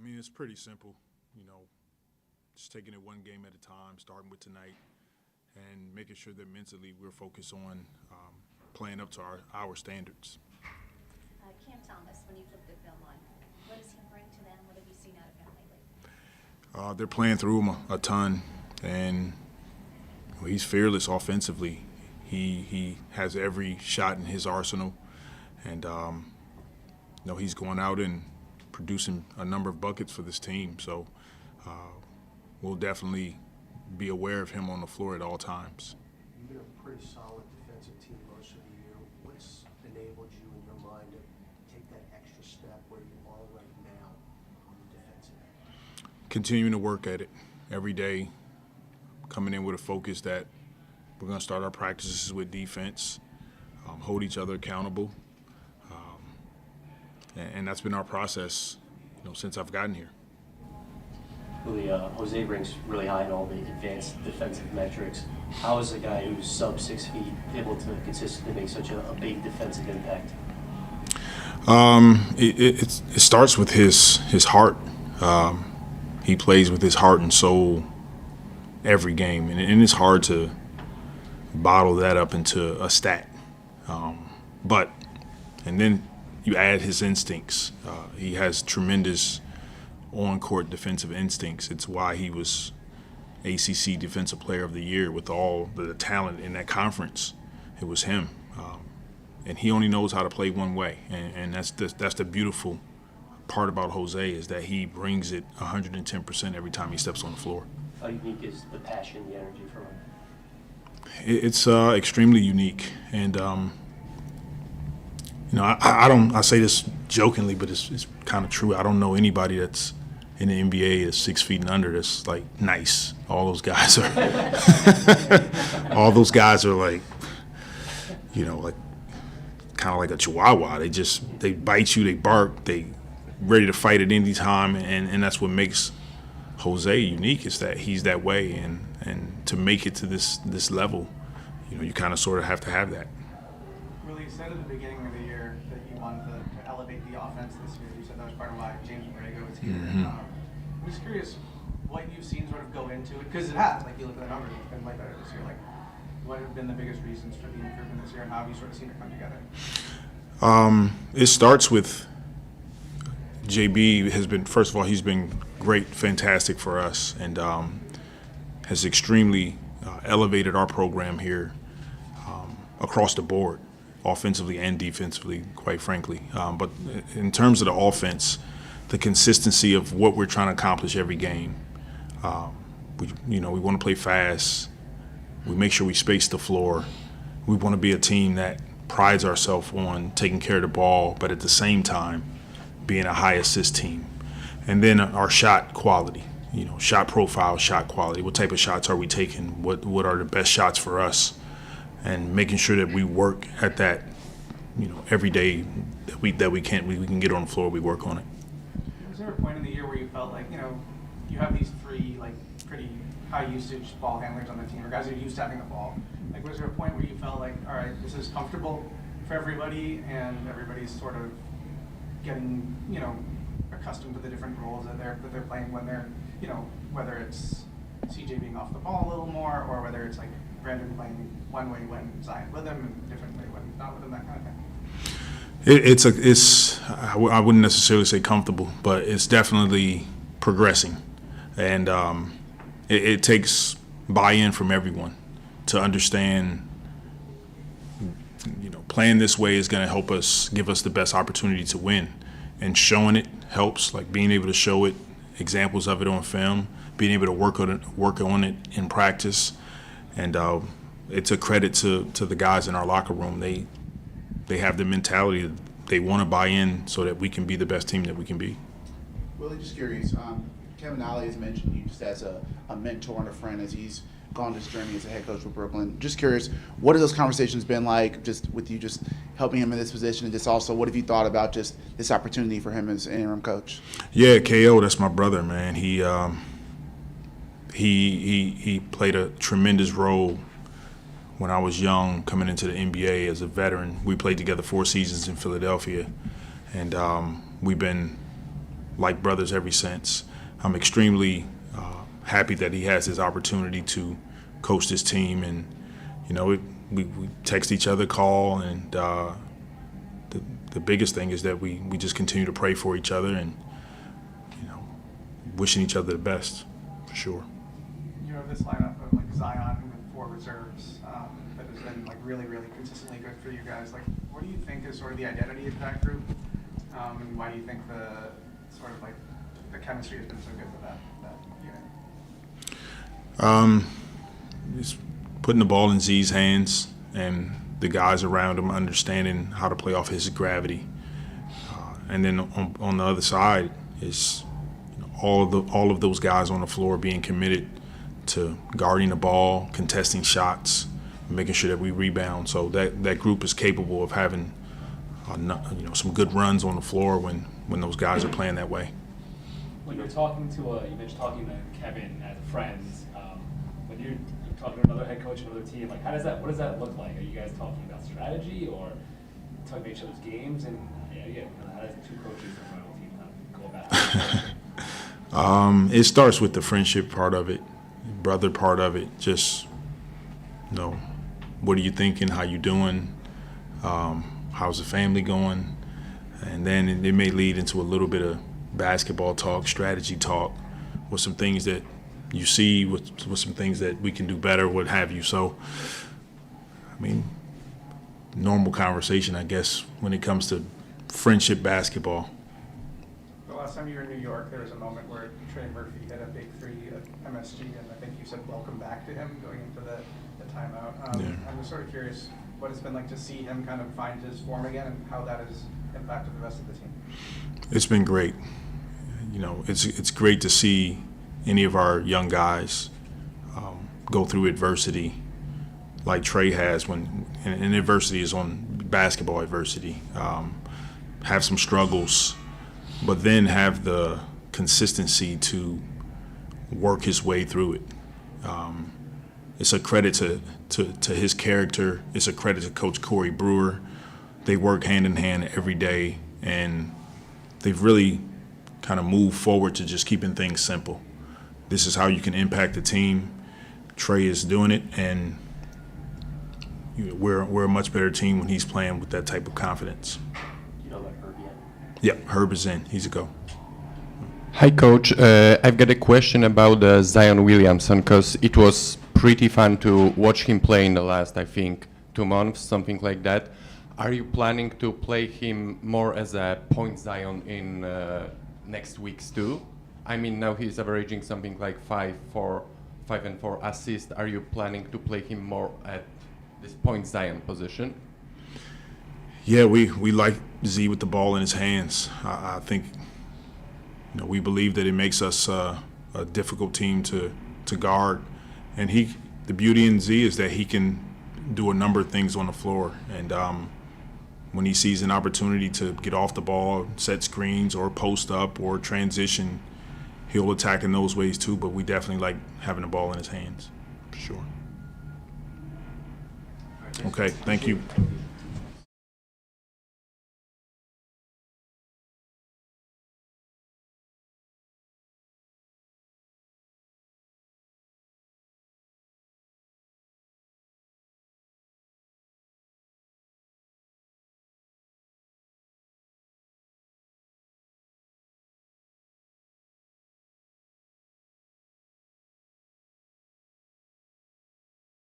mean, it's pretty simple, just taking it one game at a time, starting with tonight, and making sure that mentally we're focused on playing up to our standards. Cam Thomas, when you flip the film on, what does he bring to them? What have you seen out of him lately? They're playing through him a ton, and he's fearless offensively. He has every shot in his arsenal, and he's going out and producing a number of buckets for this team. So we'll definitely be aware of him on the floor at all times. You've been a pretty solid defensive team most of the year. What's enabled you in your mind to take that extra step where you are right now on the defensive end? Continuing to work at it every day, coming in with a focus that we're going to start our practices with defense, hold each other accountable, and that's been our process, since I've gotten here. Willie, Jose ranks really high in all the advanced defensive metrics. How is a guy who's sub 6 feet able to consistently make such a big defensive impact? It starts with his heart. He plays with his heart and soul every game, and it's hard to bottle that up into a stat. And then you add his instincts. He has tremendous on-court defensive instincts. It's why he was ACC Defensive Player of the Year with all the talent in that conference. It was him. And he only knows how to play one way. And that's the beautiful part about Jose, is that he brings it 110% every time he steps on the floor. How unique is the passion, the energy from him? It's extremely unique. And, I say this jokingly, but it's kind of true. I don't know anybody that's in the NBA that's 6 feet and under that's like nice. All those guys are like kind of like a chihuahua. They bite you, they bark, they ready to fight at any time, and that's what makes Jose unique, is that he's that way, and to make it to this level, you kind of sort of have to have that. Willie, you said at the beginning of the year that you wanted to elevate the offense this year. You said that was part of why James Borrego was here. Mm-hmm. I'm just curious what you've seen sort of go into it, because it has. Like, you look at the numbers, it's been way better this year. Like, what have been the biggest reasons for the improvement this year, and how have you sort of seen it come together? It starts with JB has been, first of all, he's been great, fantastic for us, and has extremely elevated our program here across the board, offensively and defensively, quite frankly. But in terms of the offense, the consistency of what we're trying to accomplish every game, we want to play fast. We make sure we space the floor. We want to be a team that prides ourselves on taking care of the ball, but at the same time being a high assist team. And then our shot quality, shot profile, shot quality. What type of shots are we taking? What are the best shots for us? And making sure that we work at that, every day that we can get on the floor, we work on it. Was there a point in the year where you felt like, you have these three pretty high usage ball handlers on the team, or guys who are used to having the ball? Like, was there a point where you felt like, all right, this is comfortable for everybody, and everybody's sort of getting, accustomed to the different roles that they're playing when they're, whether it's CJ being off the ball a little more, or whether it's like Brandon playing one way when Zion's with him and a different way when not with him, that kind of thing? I wouldn't necessarily say comfortable, but it's definitely progressing, and it takes buy-in from everyone to understand. Playing this way is going to give us the best opportunity to win, and showing it helps. Like being able to show it, examples of it on film, being able to work on it in practice, and it's a credit to the guys in our locker room. They have the mentality that they want to buy in so that we can be the best team that we can be. Willie, just curious. Kevin Ollie has mentioned you just as a mentor and a friend as he's gone this journey as a head coach for Brooklyn. Just curious, what have those conversations been like, just with you just helping him in this position, and just also what have you thought about just this opportunity for him as an interim coach? Yeah, KO, that's my brother, man. He played a tremendous role when I was young, coming into the NBA as a veteran. We played together 4 seasons in Philadelphia, and we've been like brothers ever since. I'm extremely happy that he has this opportunity to coach this team, and we text each other, call, and the biggest thing is that we just continue to pray for each other and wishing each other the best, for sure. You have this lineup of like Zion and 4 reserves that has been like really, really consistently good for you guys. Like, what do you think is sort of the identity of that group, and why do you think the sort of like the chemistry has been so good with that unit? Just putting the ball in Z's hands and the guys around him understanding how to play off his gravity, and then on the other side is all of those guys on the floor being committed to guarding the ball, contesting shots, making sure that we rebound. So that group is capable of having some good runs on the floor when those guys are playing that way. When you're talking to you mentioned talking to Kevin as friends, when you're talking to another head coach, another team, like what does that look like? Are you guys talking about strategy or talking about each other's games? And how does 2 coaches from a team go about it? It starts with the friendship part of it, brother part of it. Just, what are you thinking? How you doing? How's the family going? And then it may lead into a little bit of basketball talk, strategy talk, with some things that you see, with some things that we can do better, what have you. So, normal conversation, I guess, when it comes to friendship basketball. The last time you were in New York, there was a moment where Trey Murphy hit a big 3 at MSG, and I think you said welcome back to him going into the timeout. I'm just sort of curious what it's been like to see him kind of find his form again and how that has impacted the rest of the team. It's been great. It's great to see any of our young guys go through adversity like Trey has, and adversity is on basketball adversity, have some struggles, but then have the consistency to work his way through it. It's a credit to his character. It's a credit to Coach Corey Brewer. They work hand in hand every day, and they've really kind of moved forward to just keeping things simple. This is how you can impact the team. Trey is doing it, and we're a much better team when he's playing with that type of confidence. You know about Herb yet? Yeah, Herb is in. He's a go. Hi, Coach. I've got a question about Zion Williamson, because it was pretty fun to watch him play in the last, I think, 2 months, something like that. Are you planning to play him more as a point Zion in next weeks too? Now he's averaging something like 5 and 4 assists. Are you planning to play him more at this point Zion position? Yeah, we like Z with the ball in his hands. I think we believe that it makes us a difficult team to guard, and the beauty in Z is that he can do a number of things on the floor, and when he sees an opportunity to get off the ball, set screens or post up or transition, he'll attack in those ways too, but we definitely like having the ball in his hands, for sure. Okay, thank you.